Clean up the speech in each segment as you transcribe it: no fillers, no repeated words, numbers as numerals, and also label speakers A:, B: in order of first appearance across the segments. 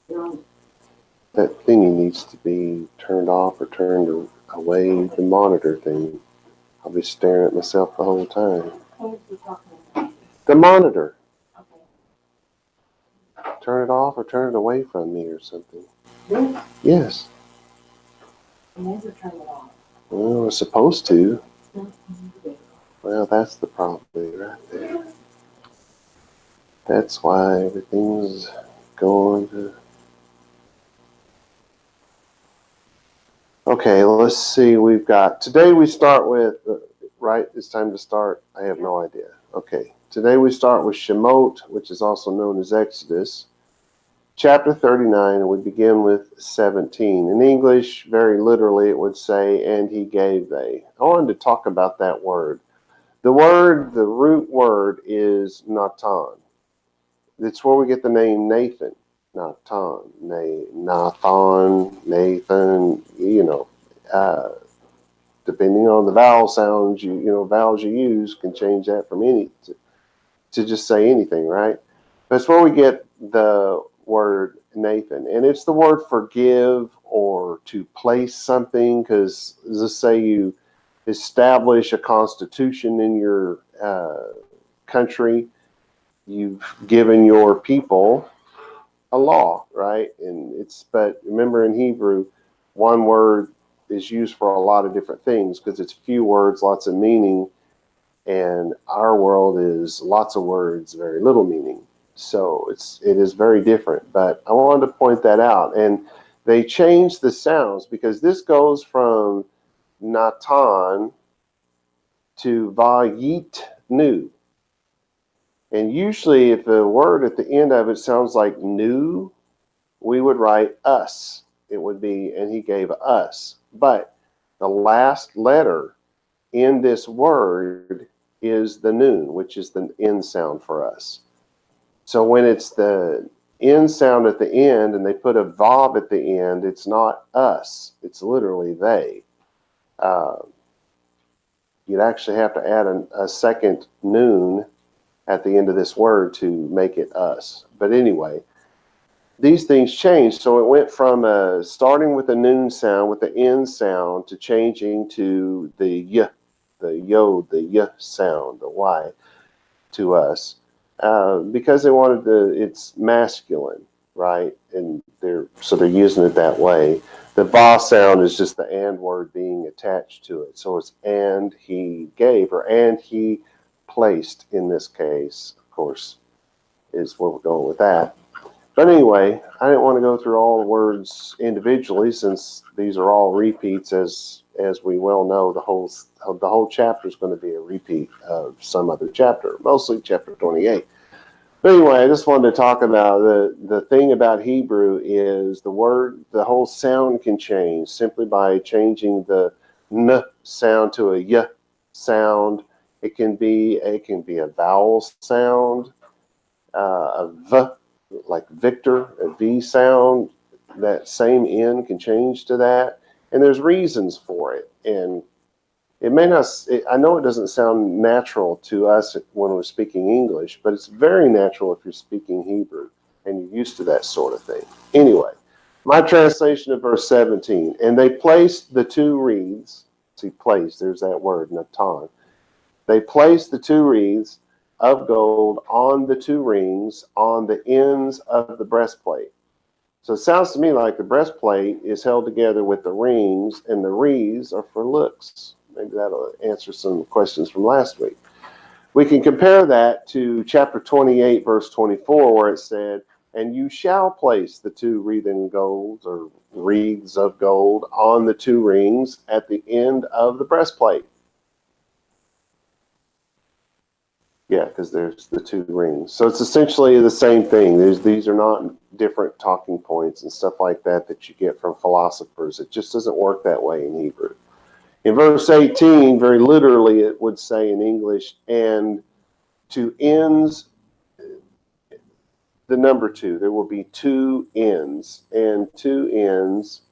A: That thingy needs to be turned off or turned away, the monitor thing. I'll be staring at myself the whole time. The monitor. Turn it off or turn it away from me or something. Yes. Well, it's supposed to. Well, that's the problem right there. That's why everything's going to... Okay, let's see. We've got... Today we start with... right? It's time to start? I have no idea. Okay. Today we start with Shemot, which is also known as Exodus. Chapter 39, and we begin with 17. In English, very literally, it would say, and he gave they. I wanted to talk about that word. The root word is Natan. It's where we get the name Nathan. Natan, Nathan, depending on the vowel sounds, vowels you use can change that from any to just say anything, right? But it's where we get the word Nathan, and it's the word forgive or to place something, because let's say you establish a constitution in your country, you've given your people a law, right? But remember, in Hebrew, one word is used for a lot of different things because it's few words, lots of meaning, and our world is lots of words, very little meaning. So it is very different, but I wanted to point that out. And they changed the sounds because this goes from Natan to Vayitnu. And usually if the word at the end of it sounds like nu, we would write us. It would be, and he gave us. But the last letter in this word is the nun, which is the end sound for us. So when it's the end sound at the end and they put a vav at the end, it's not us. It's literally they. You'd actually have to add a second nun at the end of this word to make it us. But anyway, these things changed. So it went from starting with the nun sound, with the end sound, to changing to the y, the yod, the y sound, the y, to us. Because they wanted it's masculine, right? And they're using it that way. The va sound is just the and word being attached to it. So it's and he gave, or and he placed in this case, of course, is where we're going with that. But anyway, I didn't want to go through all the words individually since these are all repeats. As we well know, the whole chapter is going to be a repeat of some other chapter, mostly chapter 28. But anyway, I just wanted to talk about the thing about Hebrew is the whole sound can change simply by changing the n sound to a y sound. It can be a vowel sound, a v, like Victor, a V sound. That same N can change to that, and there's reasons for it. And it may not. I know it doesn't sound natural to us when we're speaking English, but it's very natural if you're speaking Hebrew and you're used to that sort of thing. Anyway, my translation of verse 17, and they placed the two wreaths. See, placed. There's that word, Natan. They placed the two wreaths of gold on the two rings on the ends of the breastplate. So it sounds to me like the breastplate is held together with the rings, and the wreaths are for looks. Maybe that'll answer some questions from last week. We can compare that to chapter 28, verse 24, where it said, and you shall place the two wreathen golds, or wreaths of gold, on the two rings at the end of the breastplate. Yeah, because there's the two rings. So it's essentially the same thing. These are not different talking points and stuff like that you get from philosophers. It just doesn't work that way in Hebrew. In verse 18, very literally, it would say in English, and to ends, the number two. There will be two ends, and two ends,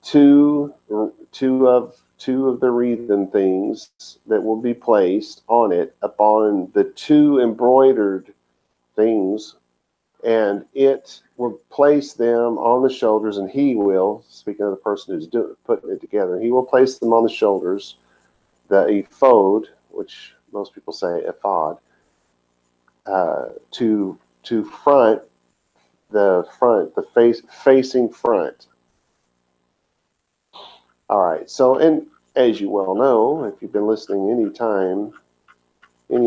A: two of the wreathen things that will be placed on it upon the two embroidered things and it will place them on the shoulders, and he will, speaking of the person who's putting it together, he will place them on the shoulders, the ephod, which most people say ephod, to front the facing front. All right, so, and as you well know, if you've been listening any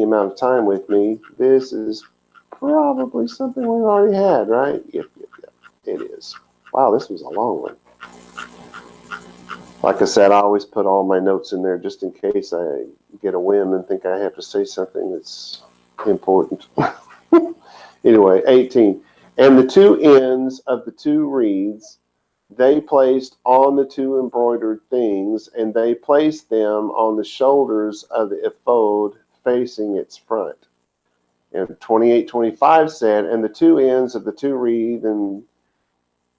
A: amount of time with me, this is probably something we've already had, right? Yep, it is. Wow, this was a long one. Like I said, I always put all my notes in there just in case I get a whim and think I have to say something that's important. Anyway, 18. And the two ends of the two reeds they placed on the two embroidered things, and they placed them on the shoulders of the ephod facing its front. And 28:25 said, and the two ends of the two reeds, and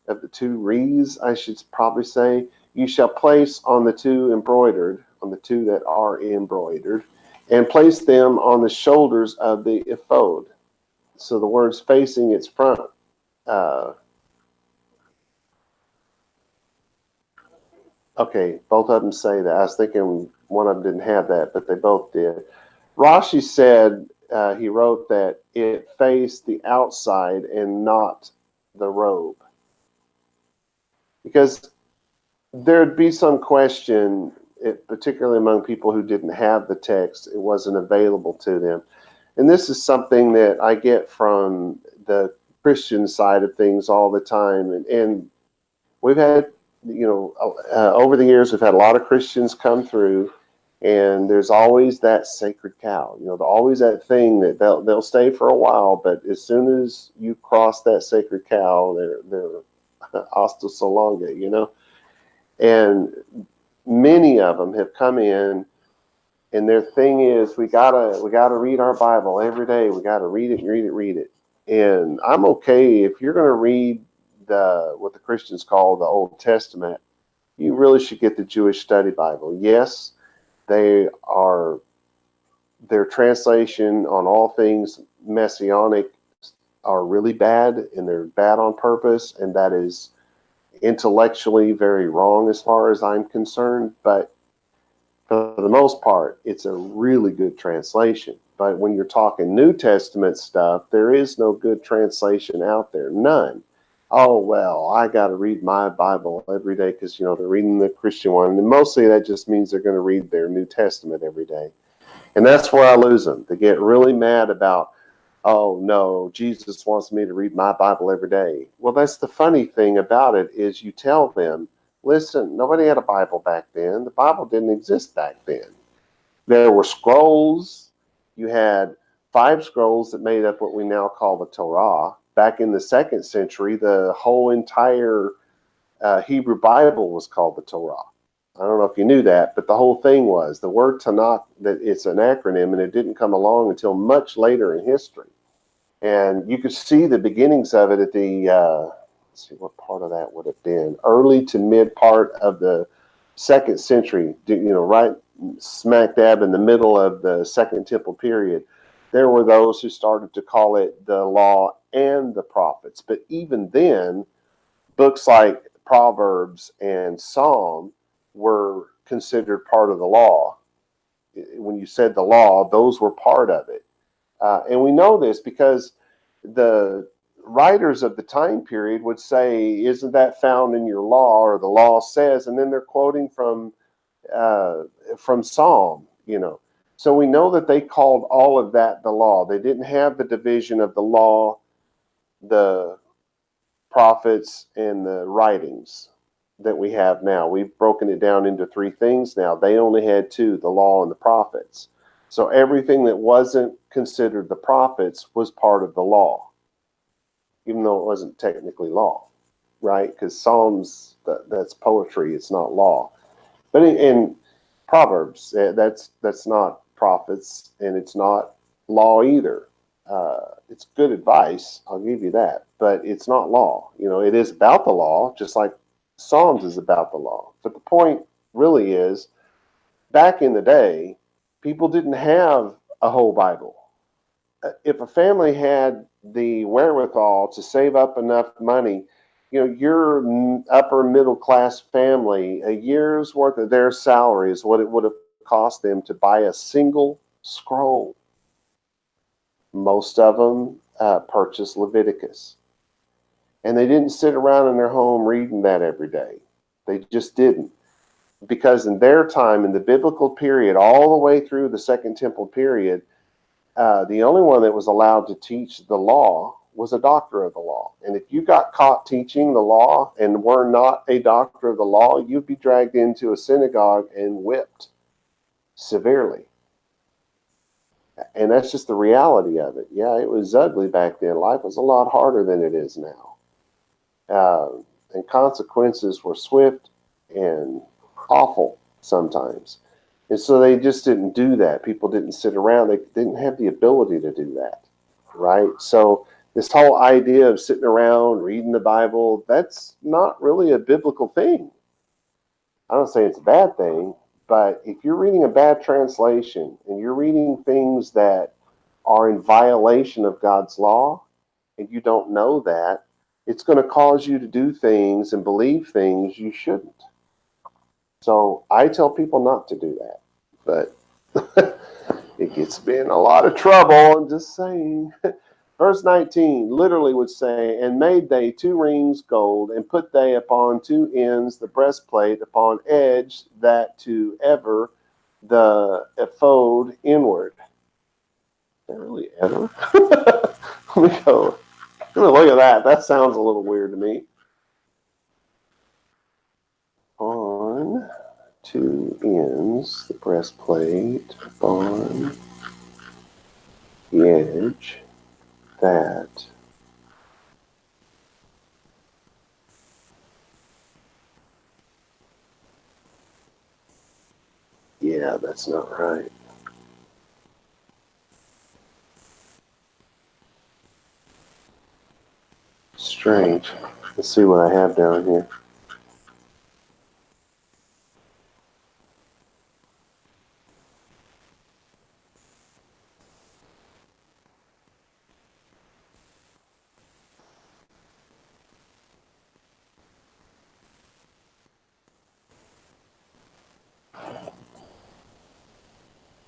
A: of the two wreaths, I should probably say, you shall place on the two embroidered, on the two that are embroidered, and place them on the shoulders of the ephod. So the words facing its front. Okay, both of them say that. I was thinking one of them didn't have that, but they both did. Rashi said, he wrote that it faced the outside and not the robe. Because there'd be some question, particularly among people who didn't have the text, it wasn't available to them. And this is something that I get from the Christian side of things all the time. And we've had, over the years, we've had a lot of Christians come through, and there's always that sacred cow. Always that thing that they'll stay for a while, but as soon as you cross that sacred cow, they're hasta salonga, And many of them have come in, and their thing is, we gotta read our Bible every day. We gotta read it. And I'm okay if you're going to read what the Christians call the Old Testament. You really should get the Jewish Study Bible. Yes, their translation on all things messianic are really bad, and they're bad on purpose, and that is intellectually very wrong as far as I'm concerned. But for the most part, it's a really good translation. But when you're talking New Testament stuff, there is no good translation out there. None. Oh, well, I got to read my Bible every day because, they're reading the Christian one. And mostly that just means they're going to read their New Testament every day. And that's where I lose them. They get really mad about, oh, no, Jesus wants me to read my Bible every day. Well, that's the funny thing about it is you tell them, listen, nobody had a Bible back then. The Bible didn't exist back then. There were scrolls. You had 5 scrolls that made up what we now call the Torah. Back in the 2nd century, the whole entire Hebrew Bible was called the Torah. I don't know if you knew that, but the whole thing was the word Tanakh, that it's an acronym, and it didn't come along until much later in history. And you could see the beginnings of it at the, let's see what part of that would have been, early to mid part of the 2nd century, right smack dab in the middle of the Second Temple period. There were those who started to call it the law and the prophets. But even then, books like Proverbs and Psalm were considered part of the law. When you said the law, those were part of it. And we know this because the writers of the time period would say, isn't that found in your law, or the law says, and then they're quoting from Psalm, So we know that they called all of that the law. They didn't have the division of the law, the prophets, and the writings that we have now. We've broken it down into 3 things now. They only had 2, the law and the prophets. So everything that wasn't considered the prophets was part of the law, even though it wasn't technically law, right? Because Psalms, that's poetry, it's not law. But in Proverbs, that's not prophets, and it's not law either. It's good advice, I'll give you that, but it's not law. It is about the law, just like Psalms is about the law. But the point really is, back in the day, people didn't have a whole Bible. if a family had the wherewithal to save up enough money, your upper middle class family, a year's worth of their salary is what it would have cost them to buy a single scroll. Most of them purchased Leviticus. And they didn't sit around in their home reading that every day. They just didn't. Because in their time, in the biblical period, all the way through the Second Temple period, the only one that was allowed to teach the law was a doctor of the law. And if you got caught teaching the law and were not a doctor of the law, you'd be dragged into a synagogue and whipped severely. And that's just the reality of it. Yeah, it was ugly back then. Life was a lot harder than it is now. And consequences were swift and awful sometimes. And so they just didn't do that. People didn't sit around. They didn't have the ability to do that, right? So this whole idea of sitting around reading the Bible, that's not really a biblical thing. I don't say it's a bad thing, but if you're reading a bad translation and you're reading things that are in violation of God's law and you don't know that, it's going to cause you to do things and believe things you shouldn't. So I tell people not to do that, but it gets me in a lot of trouble. I'm just saying. Verse 19 literally would say, and made they 2 rings gold, and put they upon 2 ends the breastplate upon edge, that to ever the ephod inward. Is that really ever? Let me go. Look at that. That sounds a little weird to me. On 2 ends, the breastplate, upon the edge, that yeah, that's not right. Strange. Let's see what I have down here.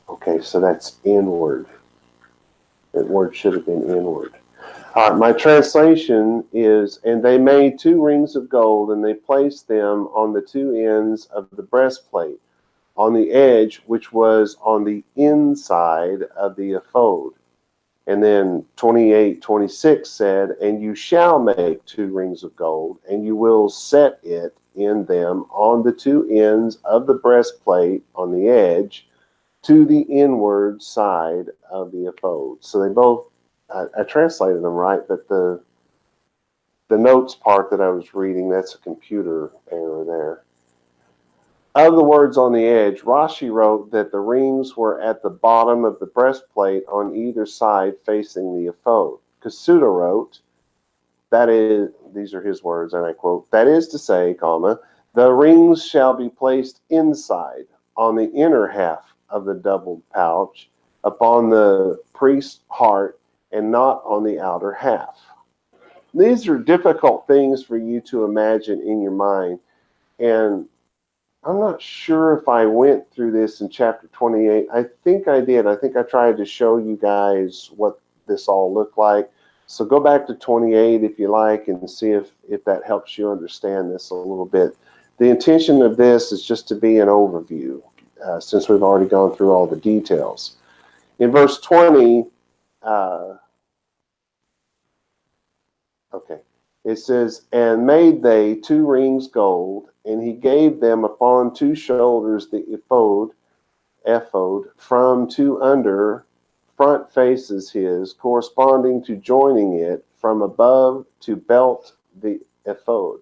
A: Okay, so that's inward. That word should have been inward. All right, my translation is, and they made 2 rings of gold, and they placed them on the 2 ends of the breastplate, on the edge, which was on the inside of the ephod. And then 28:26 said, and you shall make 2 rings of gold, and you will set it in them on the 2 ends of the breastplate on the edge, to the inward side of the ephod. So they both, I translated them right, but the notes part that I was reading, that's a computer error there. Of the words on the edge, Rashi wrote that the rings were at the bottom of the breastplate on either side facing the ephod. Kasuda wrote, that is, these are his words, and I quote, that is to say, comma, the rings shall be placed inside on the inner half of the doubled pouch upon the priest's heart and not on the outer half. These are difficult things for you to imagine in your mind, and I'm not sure if I went through this in chapter 28. I think I did. I think I tried to show you guys what this all looked like. So go back to 28 if you like and see if that helps you understand this a little bit. The intention of this is just to be an overview, since we've already gone through all the details. In verse 20, it says, and made they 2 rings gold, and he gave them upon 2 shoulders the ephod, from 2 under front faces his, corresponding to joining it from above to belt the ephod.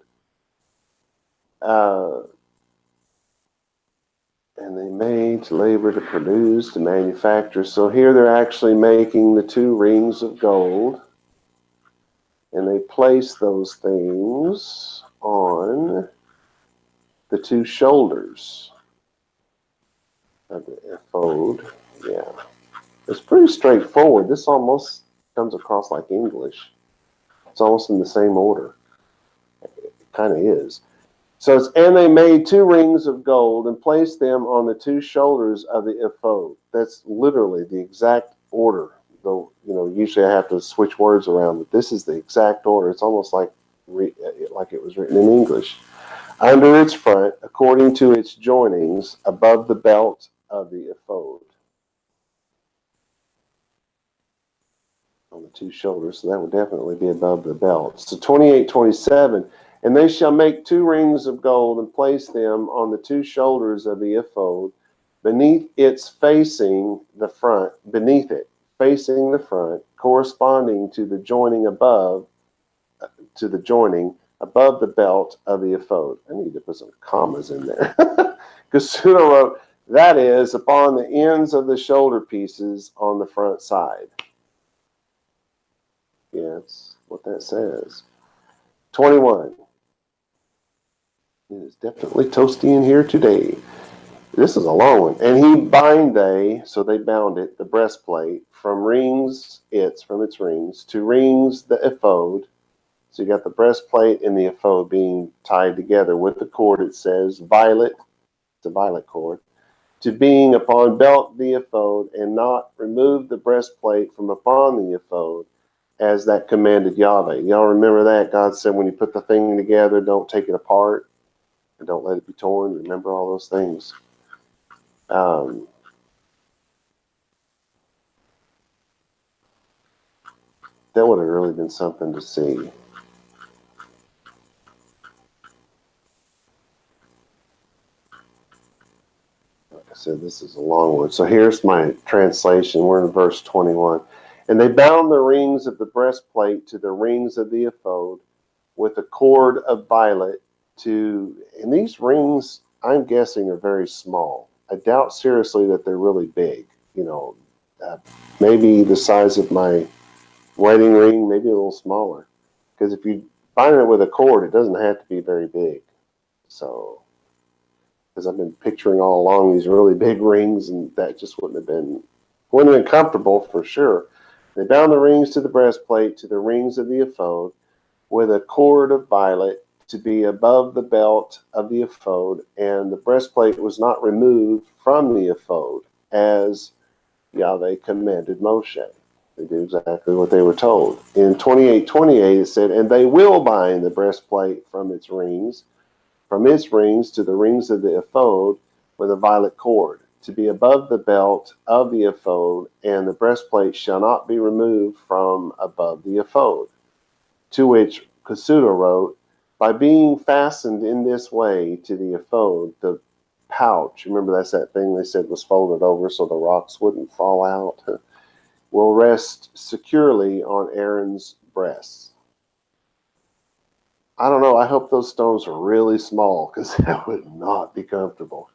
A: And they made to labor to produce, to manufacture. So here they're actually making the 2 rings of gold. And they place those things on the 2 shoulders of the ephod. Yeah. It's pretty straightforward. This almost comes across like English. It's almost in the same order. It kind of is. So it's, and they made 2 rings of gold and placed them on the 2 shoulders of the ephod. That's literally the exact order. Though, usually I have to switch words around, but this is the exact order. It's almost like it was written in English. Under its front, according to its joinings, above the belt of the ephod. On the 2 shoulders, so that would definitely be above the belt. So 28:27, and they shall make 2 rings of gold and place them on the 2 shoulders of the ephod, beneath it, facing the front, corresponding to the joining above the belt of the ephod. I need to put some commas in there. Kasuda wrote, that is, upon the ends of the shoulder pieces on the front side. Yeah, that's what that says. 21. It is definitely toasty in here today. This is a long one. And he so they bound it, the breastplate, from its rings, to rings the ephod. So you got the breastplate and the ephod being tied together with the cord, it says, violet, it's a violet cord, to being upon belt the ephod, and not remove the breastplate from upon the ephod, as that commanded Yahweh. Y'all remember that? God said when you put the thing together, don't take it apart and don't let it be torn. Remember all those things. That would have really been something to see. Like I said, this is a long one. So here's my translation. We're in verse 21. And they bound the rings of the breastplate to the rings of the ephod with a cord of violet and these rings, I'm guessing, are very small. I doubt seriously that they're really big. Maybe the size of my wedding ring, maybe a little smaller. Because if you bind it with a cord, it doesn't have to be very big. So, because I've been picturing all along these really big rings, and that just wouldn't have been comfortable for sure. They bound the rings to the breastplate, to the rings of the ephod, with a cord of violet, to be above the belt of the ephod, and the breastplate was not removed from the ephod, as Yahweh commanded Moshe. They did exactly what they were told. In 28:28 it said, and they will bind the breastplate from its rings to the rings of the ephod with a violet cord, to be above the belt of the ephod, and the breastplate shall not be removed from above the ephod. To which Kasuda wrote, by being fastened in this way to the ephod, the pouch, remember that's that thing they said was folded over so the rocks wouldn't fall out, will rest securely on Aaron's breasts. I don't know, I hope those stones are really small, because that would not be comfortable.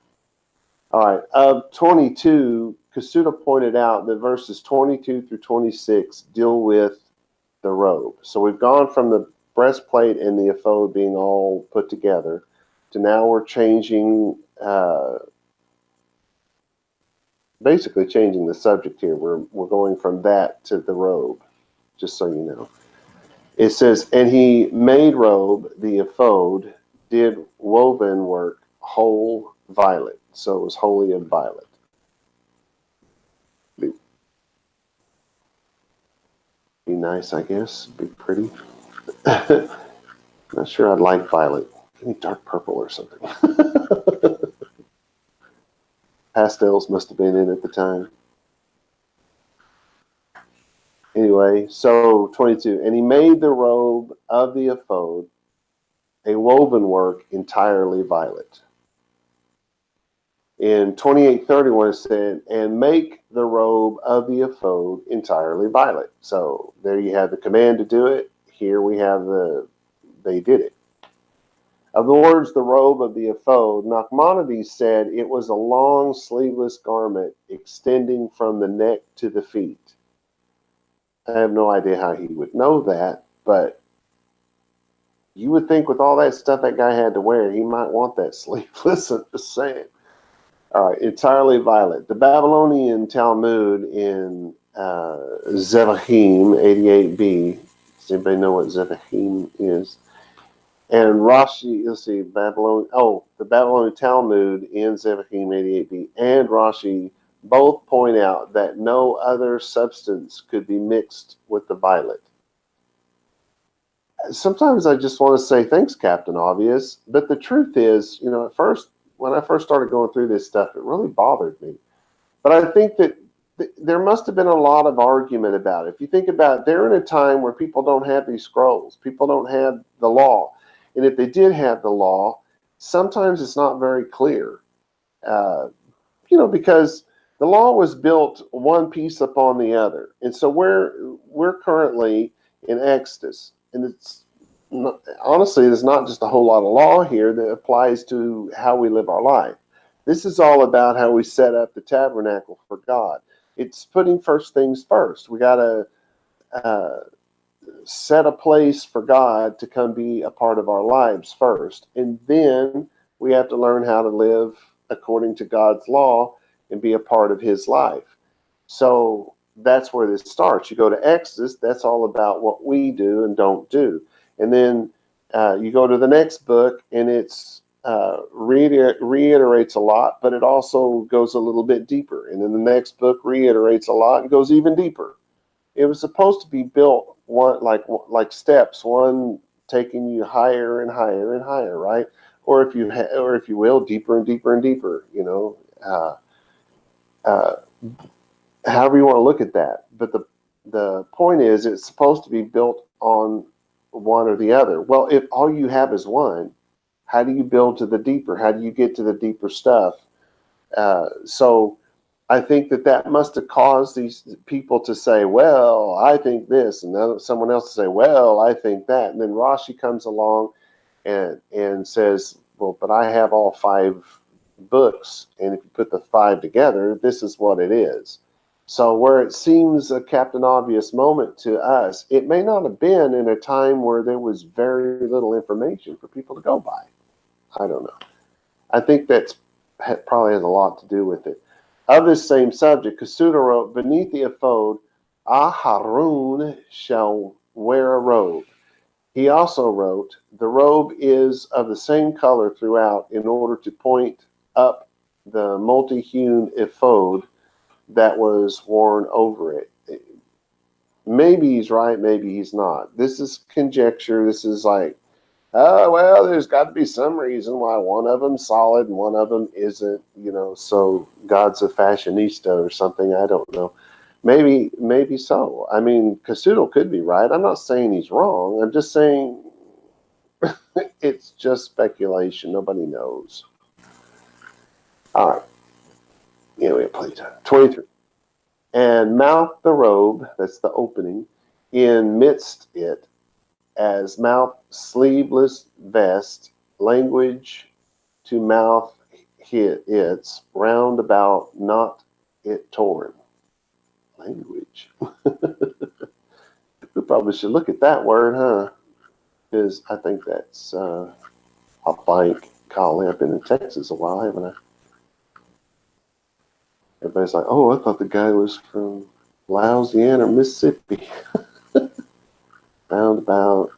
A: All right, of 22, Kasuda pointed out that verses 22 through 26 deal with the robe. So we've gone from the breastplate and the ephod being all put together to now we're basically changing the subject here. We're going from that to the robe, just so you know. It says, and he made robe, the ephod, did woven work, whole violet. So it was wholly of violet. Be nice, I guess. Be pretty. Not sure I'd like violet. Give me dark purple or something. Pastels must have been in at the time. Anyway, so 22. And he made the robe of the ephod a woven work entirely violet. In 28:31 it said, and make the robe of the ephod entirely violet. So there you have the command to do it. Here we have they did it. Of the words, the robe of the ephod, Nachmanides said it was a long sleeveless garment extending from the neck to the feet. I have no idea how he would know that, but you would think with all that stuff that guy had to wear, he might want that sleeveless. I'm just saying. All right, entirely violet. The Babylonian Talmud in Zevachim 88b. Does anybody know what Zevachim is? And Rashi, let's see, the Babylonian Talmud in Zevachim 88b and Rashi both point out that no other substance could be mixed with the violet. Sometimes I just want to say thanks, Captain Obvious, but the truth is, at first, when I first started going through this stuff, it really bothered me. But I think that there must have been a lot of argument about it. If you think about it, they're in a time where people don't have these scrolls. People don't have the law. And if they did have the law, sometimes it's not very clear. Because the law was built one piece upon the other. And so we're currently in Exodus. And honestly, there's not just a whole lot of law here that applies to how we live our life. This is all about how we set up the tabernacle for God. It's putting first things first. We got to set a place for God to come be a part of our lives first. And then we have to learn how to live according to God's law and be a part of his life. So that's where this starts. You go to Exodus, that's all about what we do and don't do. And then you go to the next book, and it's reiterates a lot, but it also goes a little bit deeper. And then the next book reiterates a lot and goes even deeper. It was supposed to be built one like steps, one taking you higher and higher and higher, right? Or if you will, deeper and deeper and deeper. However you want to look at that. But the point is, it's supposed to be built on one or the other. Well, if all you have is one, how do you build to the deeper? How do you get to the deeper stuff? So I think that must have caused these people to say, well, I think this, and then someone else to say, well, I think that. And then Rashi comes along and says, well, but I have all 5 books, and if you put the 5 together, this is what it is. So where it seems a Captain Obvious moment to us, it may not have been in a time where there was very little information for people to go by. I don't know. I think that probably has a lot to do with it. Of this same subject, Kasuda wrote, beneath the ephod, Aharun shall wear a robe. He also wrote, the robe is of the same color throughout in order to point up the multi-hewn ephod that was worn over it. Maybe he's right, maybe he's not. This is conjecture. This is like, oh, well, there's got to be some reason why one of them's solid and one of them isn't, so God's a fashionista or something. I don't know. Maybe so. I mean, Kasudo could be right. I'm not saying he's wrong. I'm just saying it's just speculation. Nobody knows. All right. We have plenty of time. 23. And mouth the robe, that's the opening, in midst it, as mouth sleeveless vest, language to mouth its, round about not it torn. Language. We probably should look at that word, huh? Because I think that's off by Kyle. I've been in Texas a while, haven't I? Everybody's like, oh, I thought the guy was from Louisiana or Mississippi. Roundabout.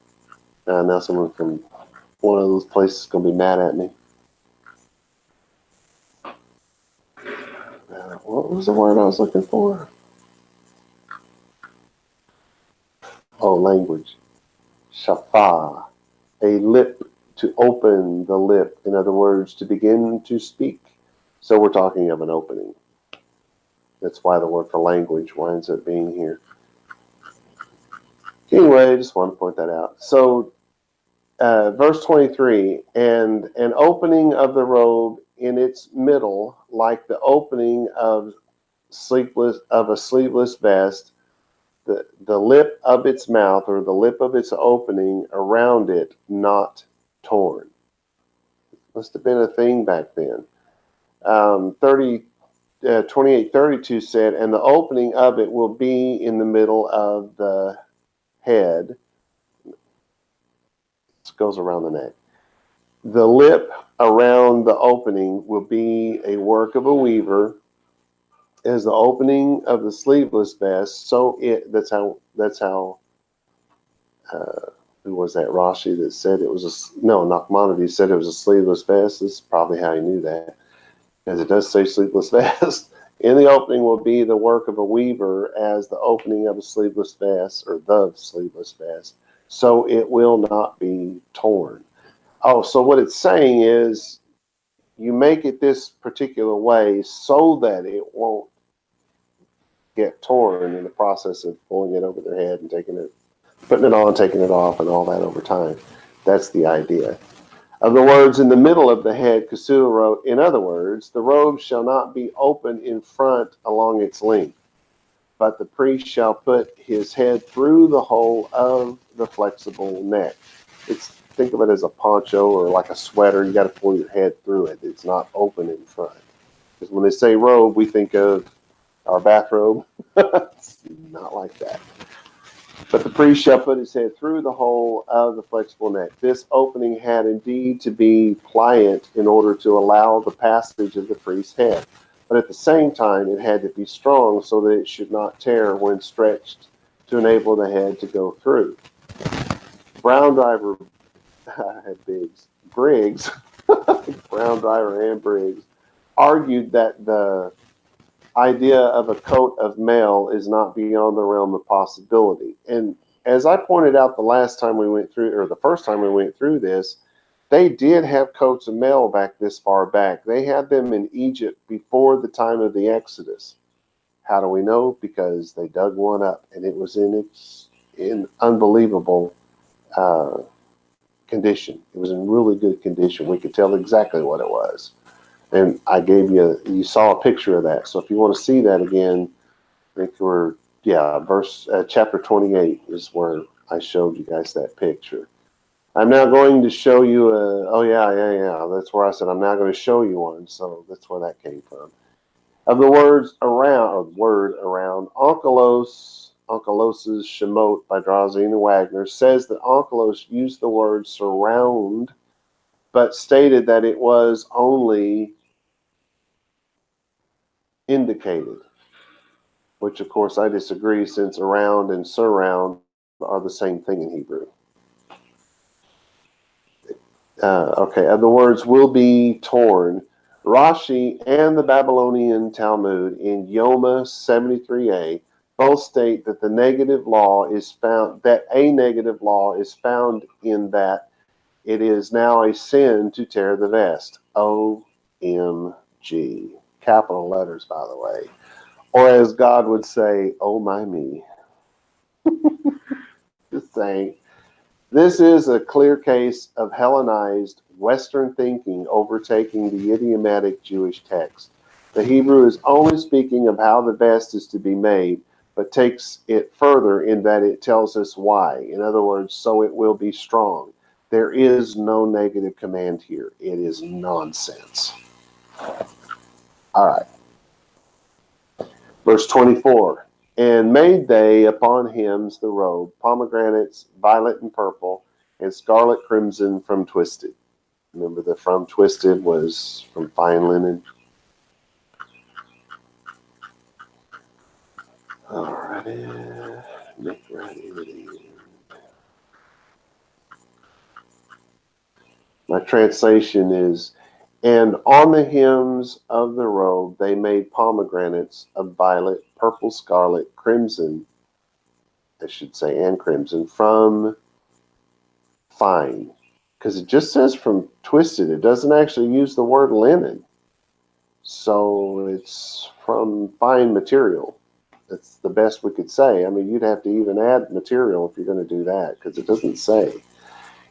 A: Now someone from one of those places is going to be mad at me. What was the word I was looking for? Oh, language. Shafah. A lip, to open the lip. In other words, to begin to speak. So we're talking of an opening. That's why the word for language winds up being here. Anyway, I just want to point that out. So, verse 23, and an opening of the robe in its middle, like the opening of a sleeveless vest, the lip of its mouth, or the lip of its opening around it, not torn. Must have been a thing back then. 28:32 said, and the opening of it will be in the middle of the head. This goes around the neck. The lip around the opening will be a work of a weaver, as the opening of the sleeveless vest. So that's how who was that? Rashi that said it was Nachmanides said it was a sleeveless vest. This is probably how he knew that, because it does say sleeveless vest. In the opening will be the work of a weaver, as the opening of a sleeveless vest, or the sleeveless vest, so it will not be torn. Oh, so what it's saying is you make it this particular way so that it won't get torn in the process of pulling it over their head and putting it on, taking it off, and all that over time. That's the idea. Of the words in the middle of the head, Kasuda wrote, in other words, the robe shall not be open in front along its length, but the priest shall put his head through the hole of the flexible neck. Think of it as a poncho or like a sweater. You got to pull your head through it. It's not open in front. Because when they say robe, we think of our bathrobe. It's not like that. But the priest shall put his head through the hole of the flexible neck. This opening had indeed to be pliant in order to allow the passage of the priest's head. But at the same time, it had to be strong so that it should not tear when stretched to enable the head to go through. Brown driver Briggs, Brown driver and Briggs, argued that the idea of a coat of mail is not beyond the realm of possibility. And as I pointed out the first time we went through this, they did have coats of mail back this far back. They had them in Egypt before the time of the Exodus. How do we know? Because they dug one up, and it was in unbelievable condition. It was in really good condition. We could tell exactly what it was. And you saw a picture of that. So if you want to see that again, I think chapter 28 is where I showed you guys that picture. I'm now going to show you that's where I said I'm now going to show you one. So that's where that came from. Of the word around, Onkelos' Shemot by Drauzine and Wagner says that Onkelos used the word surround, but stated that it was only indicated, which of course I disagree, since around and surround are the same thing in Hebrew. Of the words will be torn, Rashi and the Babylonian Talmud in Yoma 73a both state that a negative law is found in that it is now a sin to tear the vest. OMG. Capital letters, by the way. Or as God would say, oh my me. Just saying. This is a clear case of Hellenized Western thinking overtaking the idiomatic Jewish text. The Hebrew is only speaking of how the vest is to be made, but takes it further in that it tells us why. In other words, so it will be strong. There is no negative command here. It is nonsense. All right. Verse 24. And made they upon hymns the robe, pomegranates, violet and purple, and scarlet crimson from twisted. Remember, the from twisted was from fine linen. All righty. My translation is, and on the hems of the robe they made pomegranates of violet, purple, scarlet, crimson, and crimson, from fine. Because it just says from twisted. It doesn't actually use the word linen. So it's from fine material. That's the best we could say. I mean, you'd have to even add material if you're going to do that, because it doesn't say.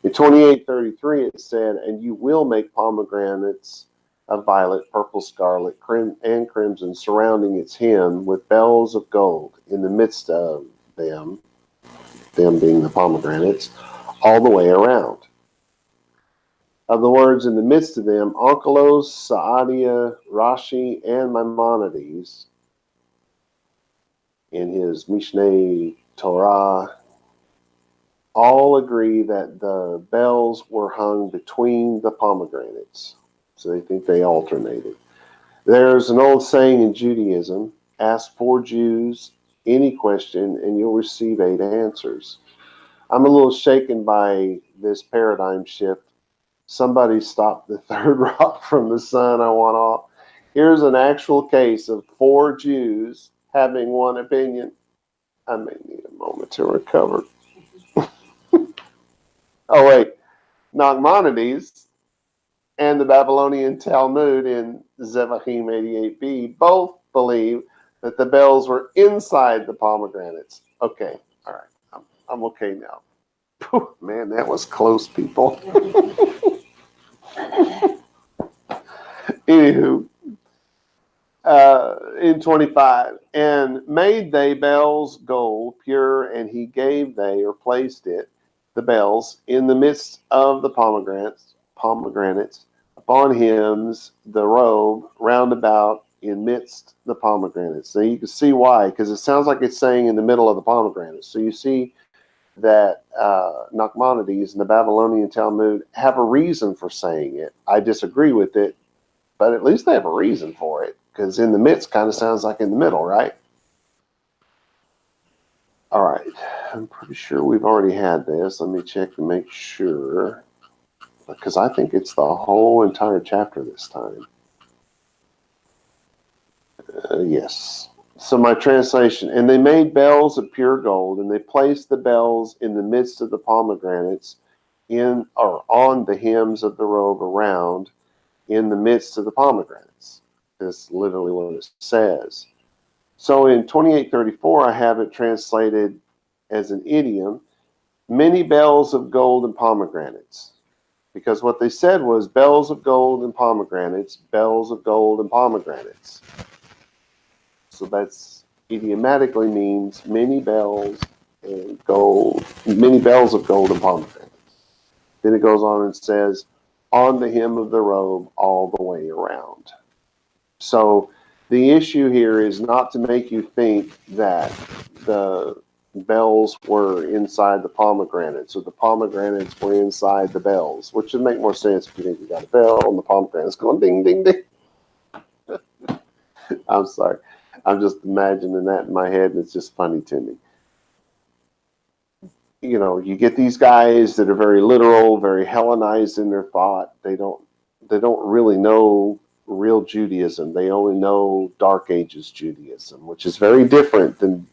A: In 28:33, it said, and you will make pomegranates of violet, purple, scarlet, and crimson surrounding its hem with bells of gold in the midst of them being the pomegranates, all the way around. Of the words in the midst of them, Onkelos, Saadia, Rashi, and Maimonides, in his Mishneh Torah, all agree that the bells were hung between the pomegranates. So they think they alternated. There's an old saying in Judaism, ask 4 Jews any question and you'll receive 8 answers. I'm a little shaken by this paradigm shift. Somebody stopped the third rock from the sun I want off. Here's an actual case of 4 Jews having one opinion. I may need a moment to recover. Oh, wait. Nachmanides and the Babylonian Talmud in Zevachim 88b both believe that the bells were inside the pomegranates. Okay, all right. I'm okay now. Whew, man, that was close, people. Anywho, in 25, and made they bells gold pure, and he gave they, or placed it, the bells, in the midst of the pomegranates, upon hymns, the robe, round about, in midst the pomegranates. So you can see why, because it sounds like it's saying in the middle of the pomegranates. So you see that Nachmanides and the Babylonian Talmud have a reason for saying it. I disagree with it, but at least they have a reason for it, because in the midst kind of sounds like in the middle, right? All right, I'm pretty sure we've already had this. Let me check to make sure, because I think it's the whole entire chapter this time. Yes. So my translation, and they made bells of pure gold, and they placed the bells in the midst of the pomegranates, in or on the hems of the robe around, in the midst of the pomegranates. That's literally what it says. So in 2834, I have it translated as an idiom, many bells of gold and pomegranates. Because what they said was bells of gold and pomegranates, bells of gold and pomegranates. So that's idiomatically means many bells and gold, many bells of gold and pomegranates. Then it goes on and says, on the hem of the robe all the way around. So the issue here is not to make you think that the bells were inside the pomegranates or the pomegranates were inside the bells, which would make more sense if you think you got a bell and the pomegranate's going ding, ding, ding. I'm sorry. I'm just imagining that in my head, and it's just funny to me. You know, you get these guys that are very literal, very Hellenized in their thought. They don't really know real Judaism. They only know Dark Ages Judaism, which is very different than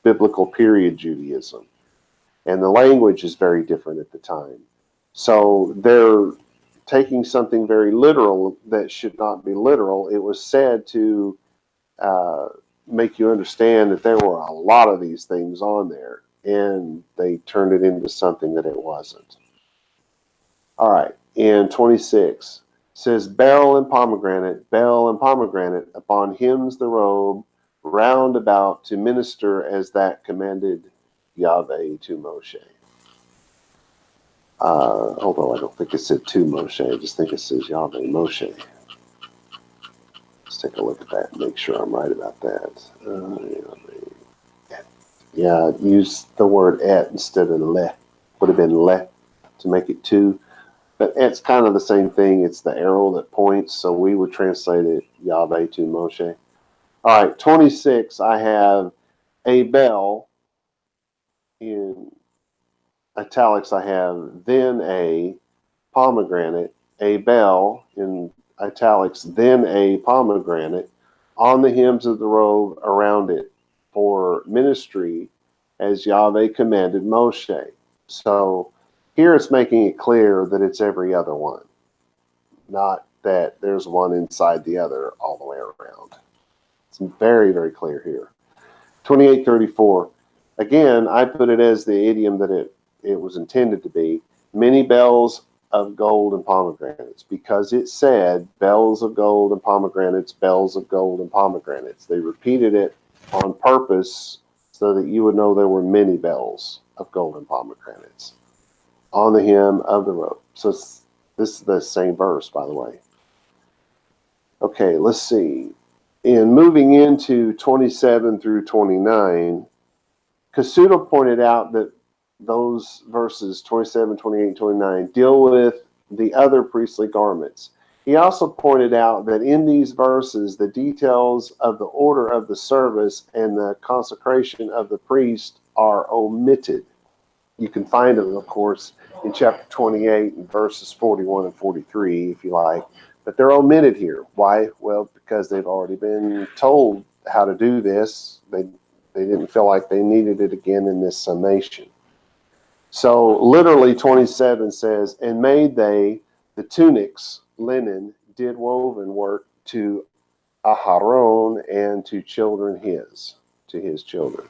A: biblical period Judaism. And the language is very different at the time. So they're taking something very literal that should not be literal. It was said to make you understand that there were a lot of these things on there, and they turned it into something that it wasn't. All right, in 26, says, bell and pomegranate, upon hymns the robe, round about to minister as that commanded Yahweh to Moshe. Although I don't think it said to Moshe, I just think it says Yahweh Moshe. Let's take a look at that and make sure I'm right about that. Yeah, use the word et instead of le. Would have been le to make it to. But it's kind of the same thing. It's the arrow that points, so we would translate it Yahweh to Moshe. All right, 26, I have a bell. In italics, I have then a pomegranate, a bell in italics, then a pomegranate, on the hems of the robe around it, for ministry as Yahweh commanded Moshe. So here it's making it clear that it's every other one, not that there's one inside the other all the way around. It's very, very clear here. 2834, again, I put it as the idiom that it was intended to be, many bells of gold and pomegranates, because it said bells of gold and pomegranates, bells of gold and pomegranates. They repeated it on purpose so that you would know there were many bells of gold and pomegranates on the hem of the robe. So this is the same verse, by the way. Okay, let's see. In moving into 27 through 29, Kasuto pointed out that those verses 27, 28, 29 deal with the other priestly garments. He also pointed out that in these verses, the details of the order of the service and the consecration of the priest are omitted. You can find them, of course, in chapter 28 and verses 41 and 43, if you like. But they're omitted here. Why? Well, because they've already been told how to do this. They didn't feel like they needed it again in this summation. So literally 27 says, and made they the tunics, linen, did woven work to Aharon and to his children.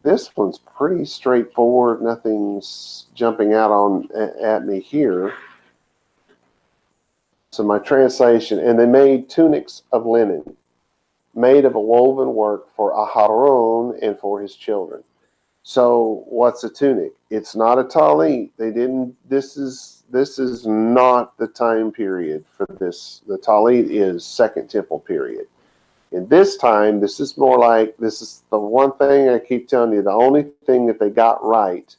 A: This one's pretty straightforward. Nothing's jumping out at me here. So my translation, and they made tunics of linen, made of a woven work for Aharon and for his children. So what's a tunic? It's not a talit. This is not the time period for this. The talit is Second Temple period. In this time, this is more like, this is the one thing I keep telling you, the only thing that they got right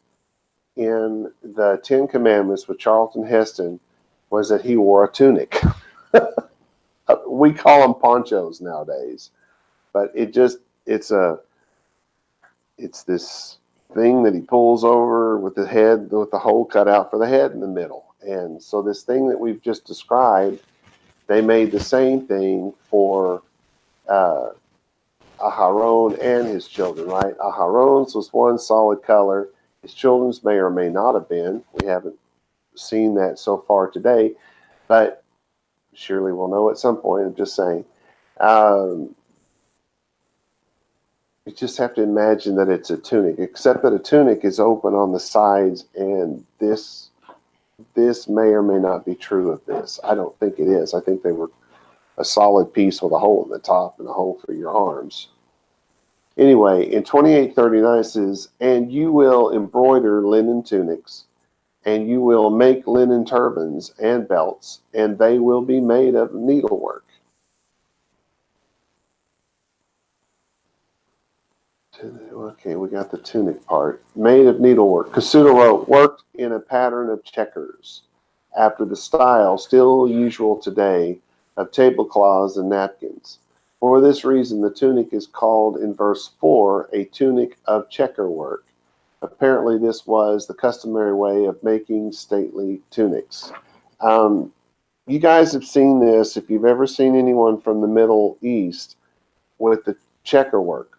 A: in the Ten Commandments with Charlton Heston was that he wore a tunic. We call them ponchos nowadays, but it's this thing that he pulls over with the head, with the hole cut out for the head in the middle. And so this thing that we've just described, they made the same thing for Aharon and his children, right? Aharon's was one solid color. His children's may or may not have been. We haven't seen that so far today, but surely we'll know at some point. I'm just saying. You just have to imagine that it's a tunic, except that a tunic is open on the sides, and this may or may not be true of this. I don't think it is. I think they were a solid piece with a hole in the top and a hole for your arms. Anyway, in 28:39 it says, and you will embroider linen tunics, and you will make linen turbans and belts, and they will be made of needlework. Okay, we got the tunic part. Made of needlework. Kasuda wrote, worked in a pattern of checkers, after the style still usual today of tablecloths and napkins. For this reason, the tunic is called in verse 4 a tunic of checker work. Apparently, this was the customary way of making stately tunics. You guys have seen this, if you've ever seen anyone from the Middle East with the checker work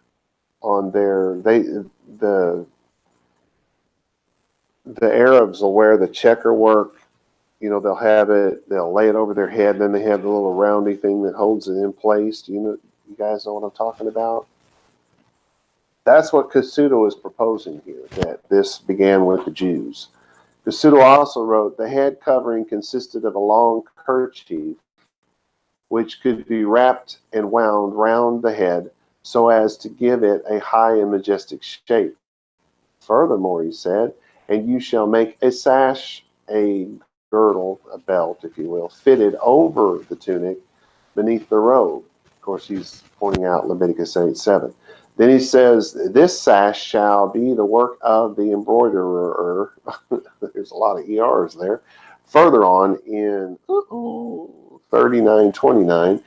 A: on the Arabs will wear the checker work. You know, they'll lay it over their head, and then they have the little roundy thing that holds it in place. You guys know what I'm talking about? That's what Kasuda was proposing here, that this began with the Jews. Kasuda also wrote, the head covering consisted of a long kerchief, which could be wrapped and wound round the head so as to give it a high and majestic shape. Furthermore, he said, and you shall make a sash, a girdle, a belt, if you will, fitted over the tunic beneath the robe. Of course, he's pointing out Leviticus 8:7. Then he says, this sash shall be the work of the embroiderer. There's a lot of ERs there. Further on in 39:29,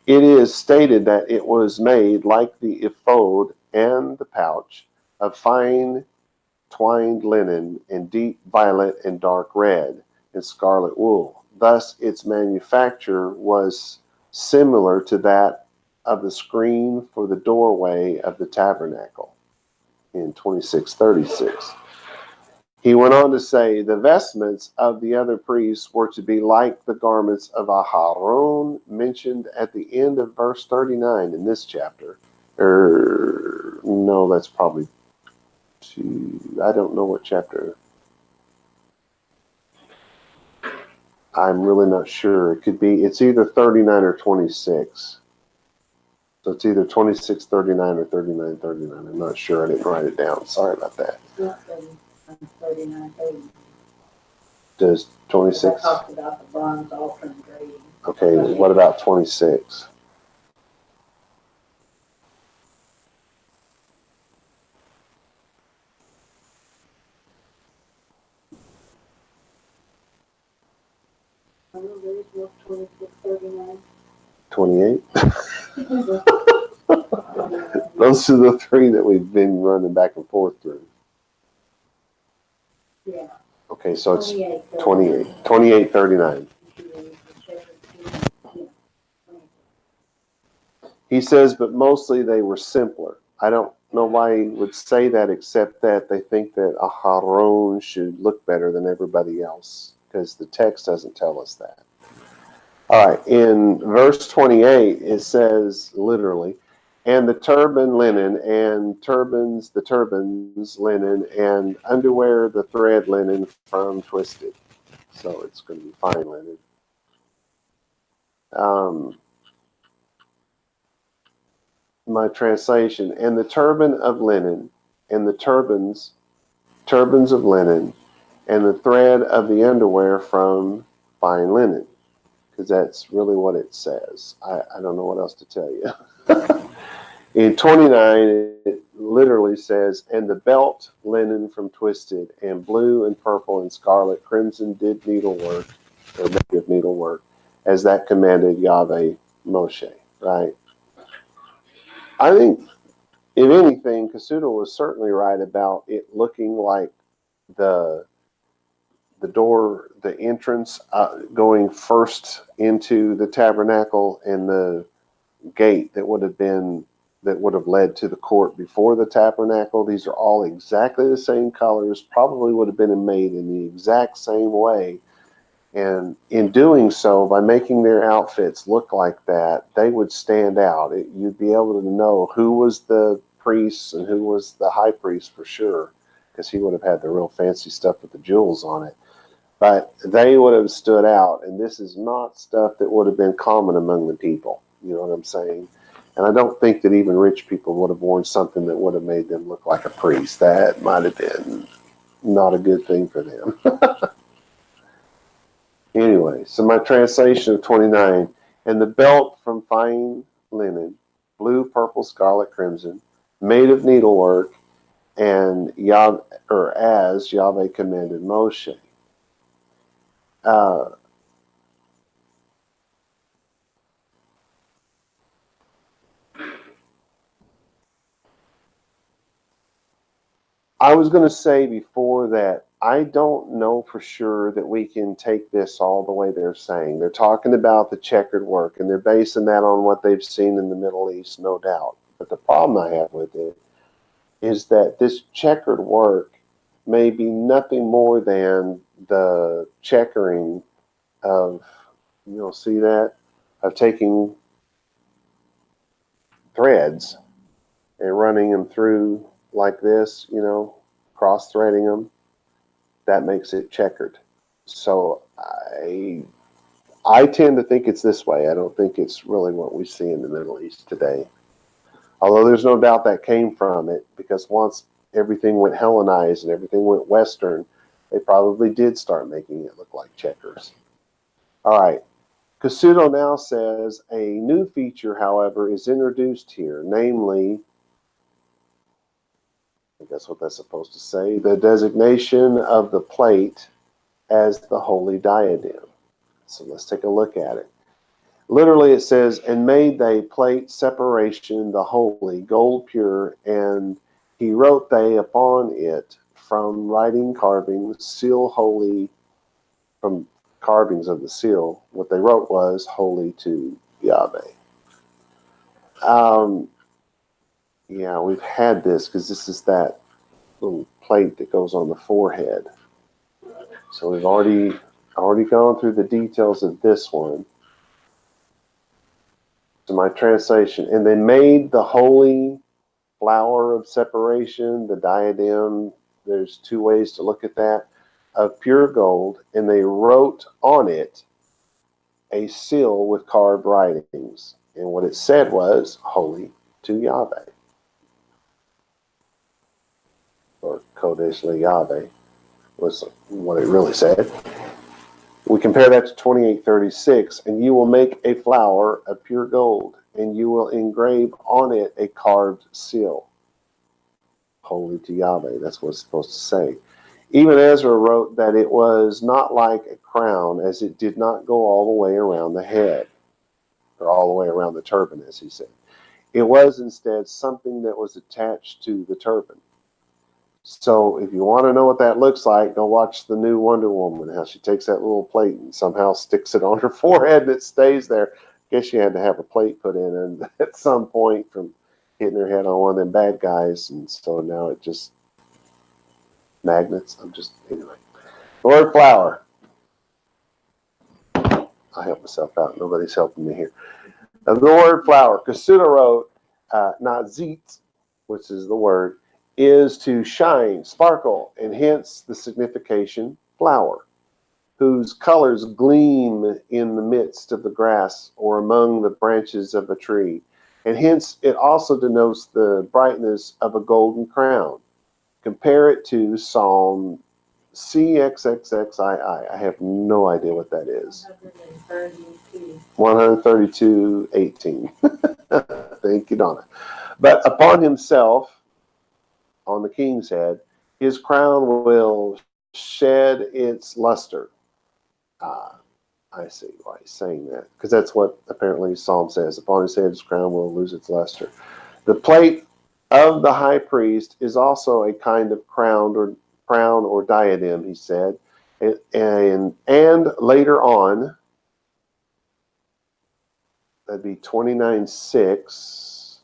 A: it is stated that it was made like the ephod and the pouch of fine twined linen and deep violet and dark red and scarlet wool. Thus, its manufacture was similar to that of the screen for the doorway of the tabernacle in 26:36. He went on to say, the vestments of the other priests were to be like the garments of Aharon mentioned at the end of verse 39 in this chapter. No, that's probably I don't know what chapter. I'm really not sure. It's either 39 or 26. So it's either 26:39 or 39:39. I'm not sure. I didn't write it down. Sorry about that.
B: It's 39:30.
A: Does 26?
B: I talked about the bronze altar and grading.
A: Okay, what about 26?
B: No, there is no 2639.
A: 28. Those are the three that we've been running back and forth through.
B: Yeah.
A: Okay, so it's
B: 28.
A: 28:39. He says, but mostly they were simpler. I don't know why he would say that, except that they think that a Aharon should look better than everybody else, because the text doesn't tell us that. All right, in verse 28, it says literally, and the turban linen, and turbans, the turbans linen, and underwear, the thread linen from twisted. So it's going to be fine linen. My translation, and the turban of linen, and the turbans of linen, and the thread of the underwear from fine linen, because that's really what it says. I don't know what else to tell you. In 29, it literally says, and the belt linen from twisted, and blue and purple and scarlet crimson did needlework, or native needlework, as that commanded Yahweh Moshe, right? I think, if anything, Kasuda was certainly right about it looking like the door, the entrance going first into the tabernacle, and the gate that would have led to the court before the tabernacle. These are all exactly the same colors, probably would have been made in the exact same way. And in doing so, by making their outfits look like that, they would stand out. You'd be able to know who was the priest and who was the high priest for sure, because he would have had the real fancy stuff with the jewels on it. But they would have stood out, and this is not stuff that would have been common among the people. You know what I'm saying? And I don't think that even rich people would have worn something that would have made them look like a priest. That might have been not a good thing for them. Anyway, so my translation of 29, and the belt from fine linen, blue, purple, scarlet, crimson, made of needlework, and as Yahweh commanded Moshe. I was going to say before that I don't know for sure that we can take this all the way they're saying. They're talking about the checkered work, and they're basing that on what they've seen in the Middle East, no doubt. But the problem I have with it is that this checkered work may be nothing more than the checkering of, you'll see that, of taking threads and running them through like this, cross-threading them. That makes it checkered. So I tend to think it's this way. I don't think it's really what we see in the Middle East today. Although there's no doubt that came from it, because once everything went Hellenized and everything went Western, they probably did start making it look like checkers. All right. Kasudo now says a new feature, however, is introduced here, namely, I guess what that's supposed to say, the designation of the plate as the holy diadem. So let's take a look at it. Literally it says, and made they plate separation the holy, gold pure, and he wrote they upon it from writing carvings, seal holy, from carvings of the seal. What they wrote was holy to Yahweh. Yeah, we've had this because this is that little plate that goes on the forehead. So we've already gone through the details of this one. So my translation, and they made the holy flower of separation, the diadem, there's two ways to look at that, of pure gold, and they wrote on it a seal with carved writings. And what it said was, holy to Yahweh. Or Kodesh Yahweh was what it really said. We compare that to 28:36, and you will make a flower of pure gold, and you will engrave on it a carved seal. Holy to Yahweh, that's what it's supposed to say. Even Ezra wrote that it was not like a crown, as it did not go all the way around the head, or all the way around the turban, as he said. It was instead something that was attached to the turban. So if you want to know what that looks like, go watch the new Wonder Woman, how she takes that little plate and somehow sticks it on her forehead and it stays there. I guess she had to have a plate put in and at some point from hitting her head on one of them bad guys, and so now it just magnets. Anyway. The word flower. I help myself out. Nobody's helping me here. The word flower. Kasuda wrote, nazit, which is the word, is to shine, sparkle, and hence the signification flower, whose colors gleam in the midst of the grass or among the branches of a tree. And hence it also denotes the brightness of a golden crown. Compare it to Psalm CXXXII. I have no idea what that is. 132:18. Thank you, Donna. But upon himself, on the king's head, his crown will shed its luster. I see why he's saying that, because that's what apparently Psalm says. Upon his head, his crown will lose its luster. The plate of the high priest is also a kind of crown or diadem, he said. And later on, that'd be 29:6,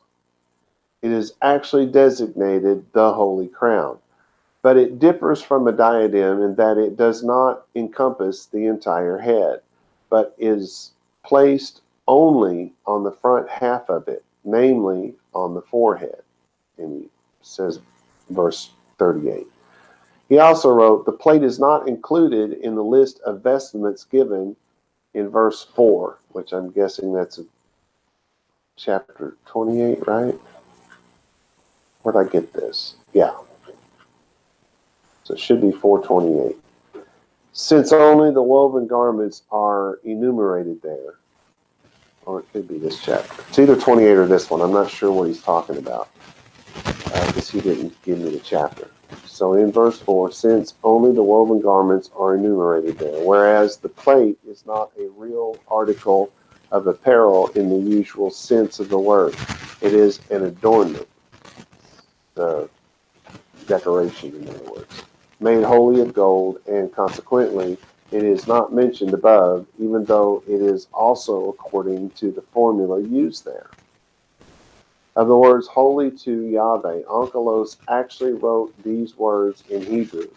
A: it is actually designated the Holy Crown. But it differs from a diadem in that it does not encompass the entire head, but is placed only on the front half of it, namely on the forehead. And he says, verse 38. He also wrote, the plate is not included in the list of vestments given in verse 4, which I'm guessing that's chapter 28, right? Where'd I get this? Yeah. So it should be 428. Since only the woven garments are enumerated there, or it could be this chapter. It's either 28 or this one. I'm not sure what he's talking about, because he didn't give me the chapter. So in verse 4, since only the woven garments are enumerated there, whereas the plate is not a real article of apparel in the usual sense of the word. It is an adornment, the decoration, in other words, made wholly of gold, and consequently it is not mentioned above, even though it is also according to the formula used there. Of the words holy to Yahweh, Onkelos actually wrote these words in Hebrew.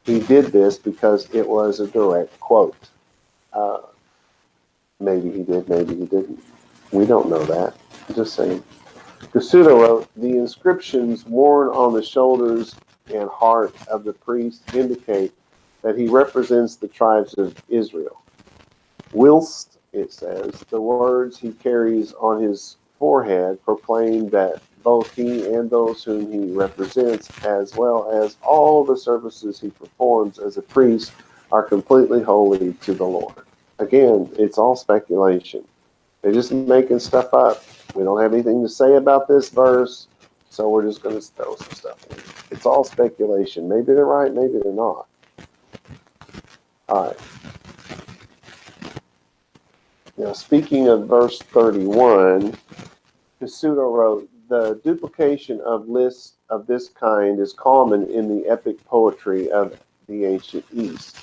A: He did this because it was a direct quote. Maybe he did, maybe he didn't. We don't know that. I'm just saying. Kasuda wrote, the inscriptions worn on the shoulders and heart of the priest indicate that he represents the tribes of Israel. Whilst, it says, the words he carries on his forehead proclaim that both he and those whom he represents, as well as all the services he performs as a priest, are completely holy to the Lord. Again, it's all speculation. They're just making stuff up. We don't have anything to say about this verse, so we're just going to throw some stuff in. It's all speculation. Maybe they're right, maybe they're not. All right. Now, speaking of verse 31, Kasuda wrote, the duplication of lists of this kind is common in the epic poetry of the ancient East,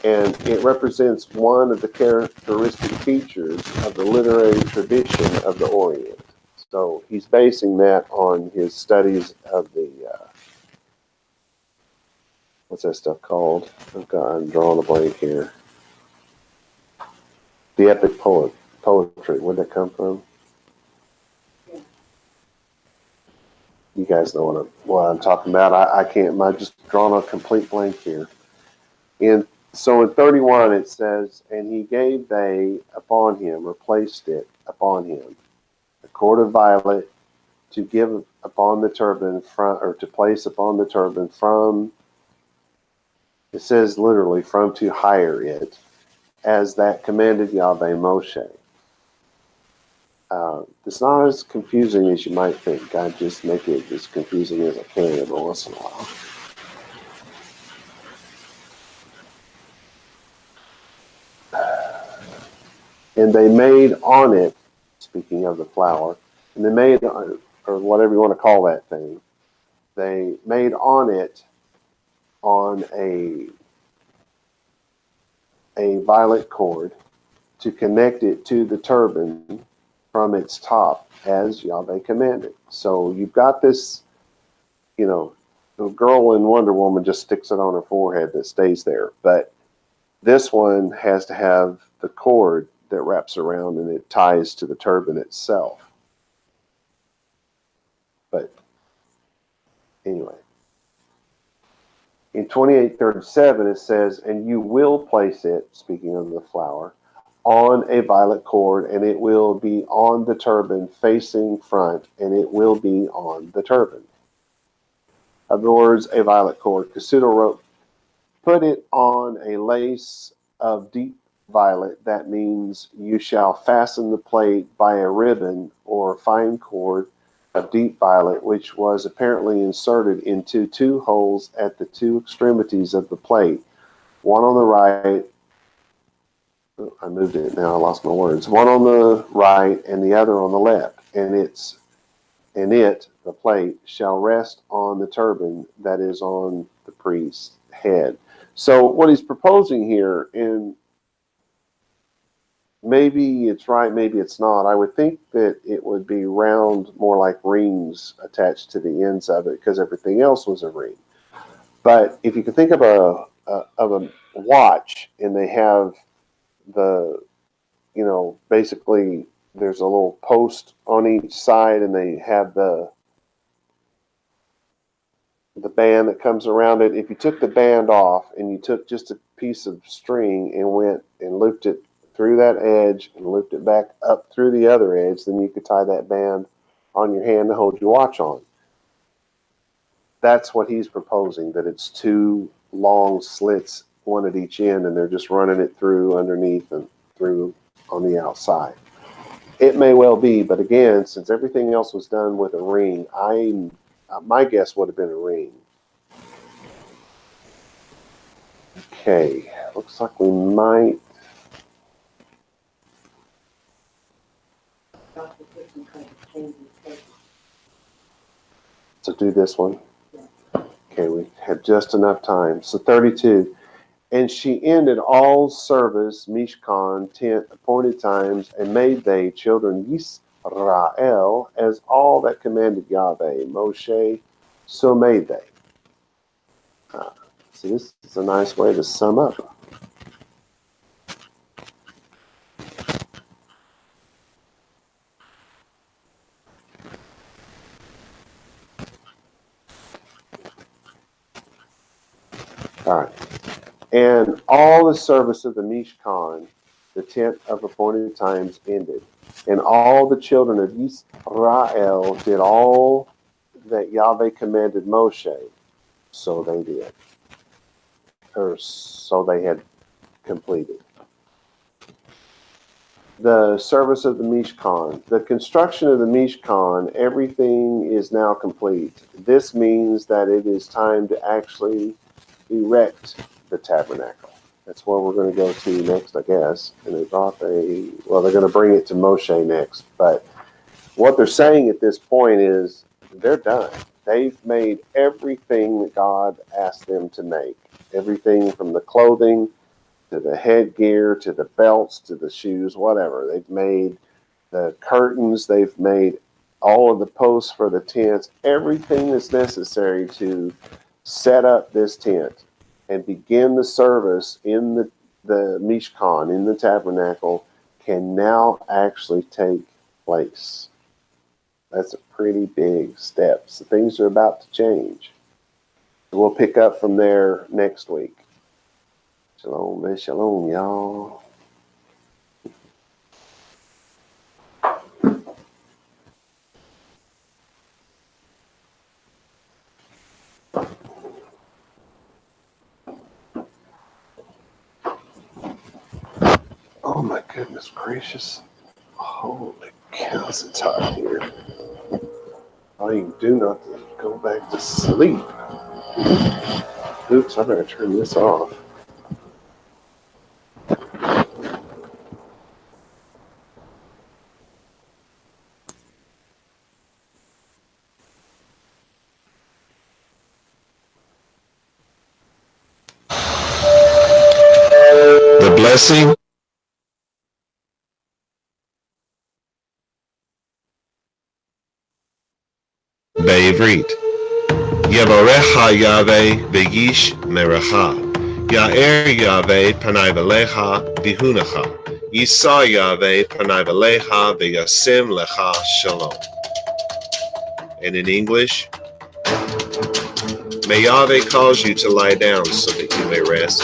A: and it represents one of the characteristic features of the literary tradition of the Orient. So he's basing that on his studies of the, what's that stuff called? I'm drawing a blank here. The epic poetry. Where'd that come from? You guys know what I'm talking about. I can't. I'm just drawing a complete blank here. So in 31 it says, and he gave they upon him, or placed it upon him, a cord of violet to give upon the turban or to place upon the turban from, it says literally from to hire it, as that commanded Yahweh Moshe. It's not as confusing as you might think. God just make it as confusing as I can every once in a while. And they made on it, speaking of the flour, and they made, or whatever you want to call that thing, they made on it on a violet cord to connect it to the turban from its top as Yahweh commanded. So you've got this, the girl in Wonder Woman just sticks it on her forehead that stays there. But this one has to have the cord that wraps around and it ties to the turban itself. But anyway, in 28:37 it says, and you will place it, speaking of the flour, on a violet cord, and it will be on the turban facing front, and it will be on the turban. Of the words, a violet cord, Kasuto wrote, put it on a lace of deep violet. That means you shall fasten the plate by a ribbon or fine cord of deep violet, which was apparently inserted into two holes at the two extremities of the plate, one on the right. I moved it now, I lost my words. One on the right and the other on the left. And the plate, shall rest on the turban that is on the priest's head. So what he's proposing here, and maybe it's right, maybe it's not. I would think that it would be round, more like rings attached to the ends of it, because everything else was a ring. But if you can think of a watch, and they have basically there's a little post on each side, and they have the band that comes around it. If you took the band off and you took just a piece of string and went and looped it through that edge and looped it back up through the other edge, then you could tie that band on your hand to hold your watch on. That's what he's proposing, that it's two long slits, one at each end, and they're just running it through underneath and through on the outside. It may well be, but again, since everything else was done with a ring, my guess would have been a ring. Okay, looks like we might. So do this one. Okay, we had just enough time. So 32. And she ended all service, Mishkan, tent, appointed times, and made they children Yisrael as all that commanded Yahweh, Moshe, so made they. See, this is a nice way to sum up. All right. And all the service of the Mishkan, the tent of appointed times, ended. And all the children of Israel did all that Yahweh commanded Moshe. So they did. Or so they had completed. The service of the Mishkan. The construction of the Mishkan, everything is now complete. This means that it is time to actually erect the tabernacle. That's where we're going to go to next, I guess. And they're going to bring it to Moshe next. But what they're saying at this point is they're done. They've made everything that God asked them to make. Everything from the clothing to the headgear to the belts to the shoes, whatever. They've made the curtains. They've made all of the posts for the tents. Everything that's necessary to set up this tent and begin the service in the Mishkan, in the tabernacle, can now actually take place. That's a pretty big step. So things are about to change. We'll pick up from there next week. Shalom, shalom, y'all. Oh my goodness gracious. Holy cows, it's hot here. I do not go back to sleep. Oops, I better turn this off.
C: blessing. בעברית, יברך יהוה ויש מרעך, יאר יהוה פניו אליך ויהונך, יישא יהוה פניו אליך וישם לך shalom. And in English, may Yahweh cause you to lie down so that you may rest.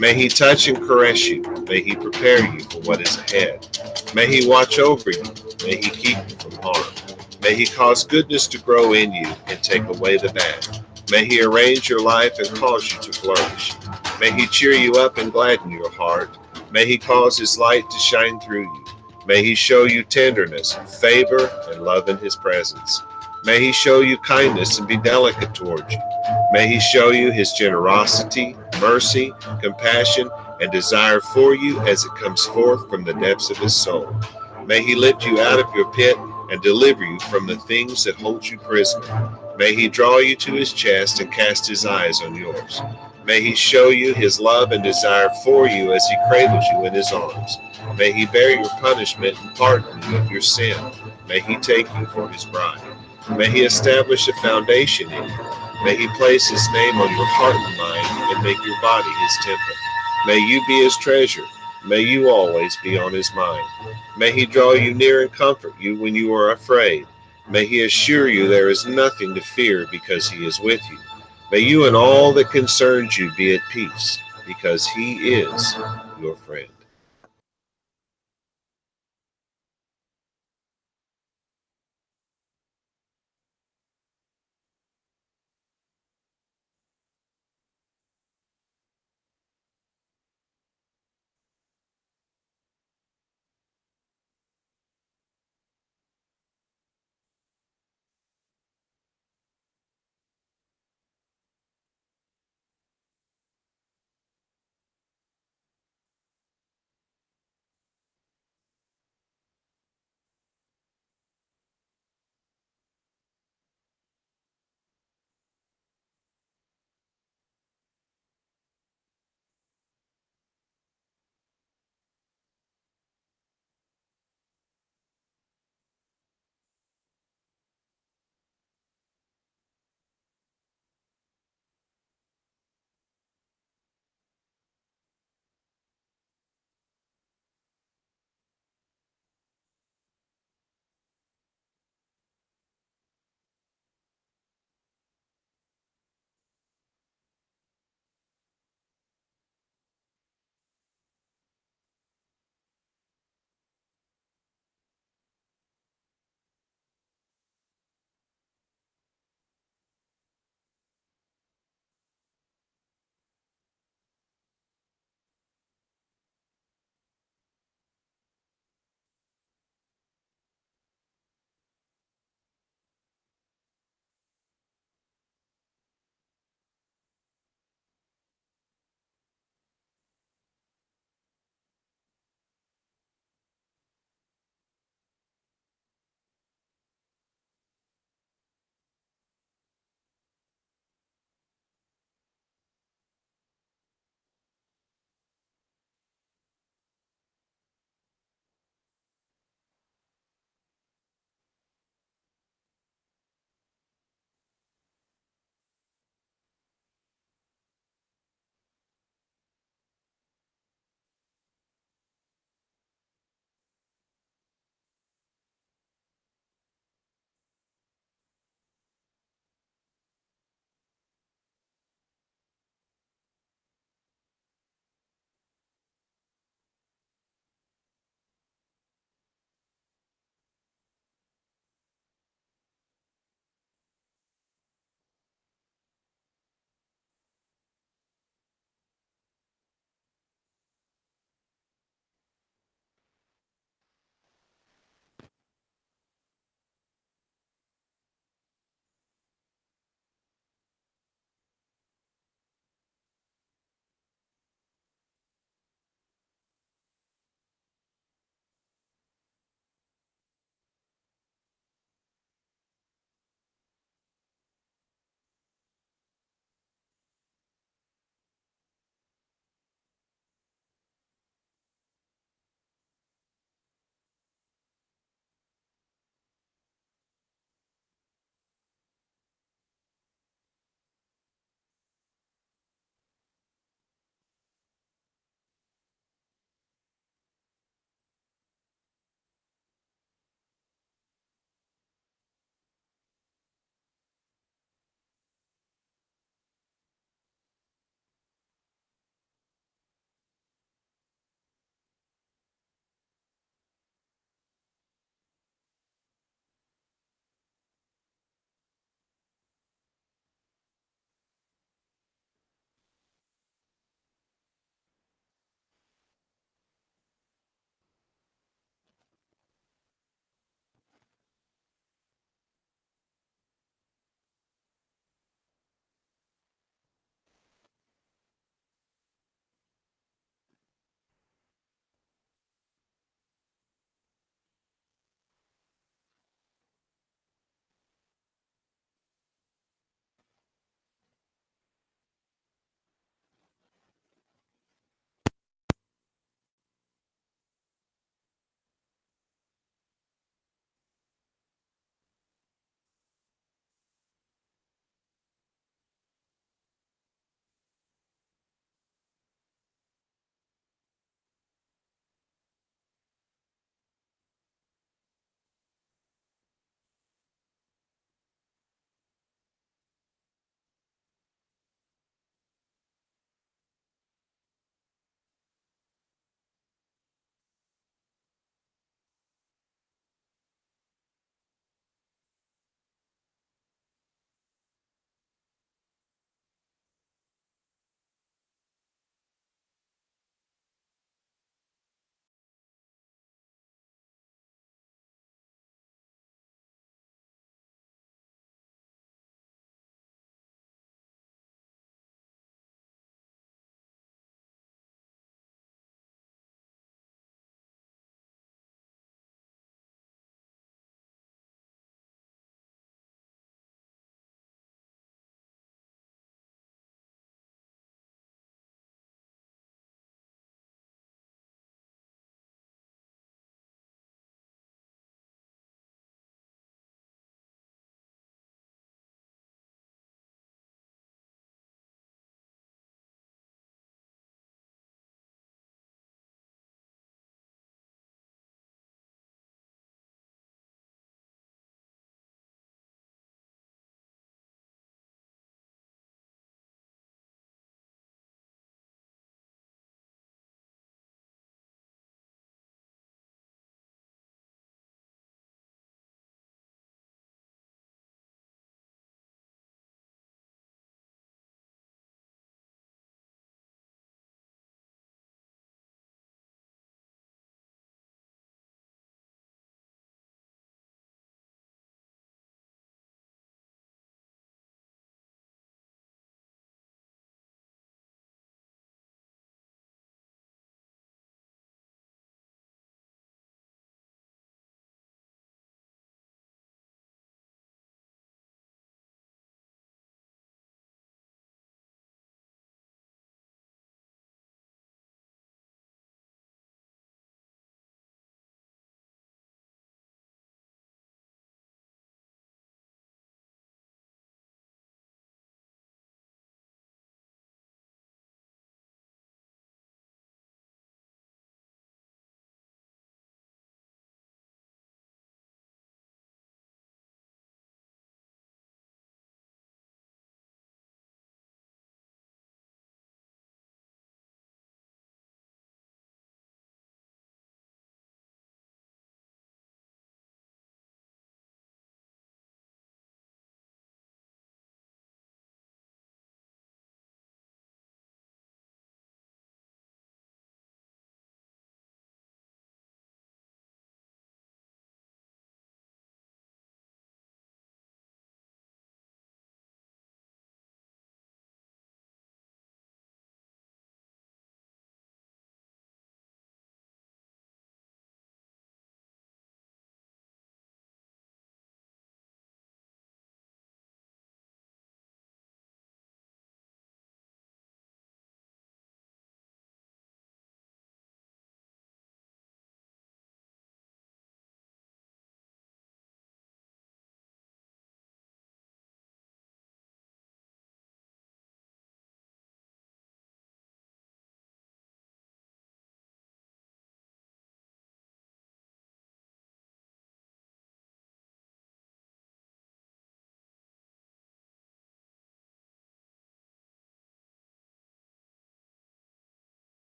C: May he touch and caress you. May he prepare you for what is ahead. May he watch over you. May he keep you from harm. May he cause goodness to grow in you and take away the bad. May he arrange your life and cause you to flourish. May he cheer you up and gladden your heart. May he cause his light to shine through you. May he show you tenderness, favor, and love in his presence. May he show you kindness and be delicate towards you. May he show you his generosity, mercy, compassion, and desire for you as it comes forth from the depths of his soul. May he lift you out of your pit and deliver you from the things that hold you prisoner. May he draw you to his chest and cast his eyes on yours. May he show you his love and desire for you as he cradles you in his arms. May he bear your punishment and pardon you of your sin. May he take you for his bride. May he establish a foundation in you. May he place his name on your heart and mind and make your body his temple. May you be his treasure. May you always be on his mind. May he draw you near and comfort you when you are afraid. May he assure you there is nothing to fear because he is with you. May you and all that concerns you be at peace because he is your friend.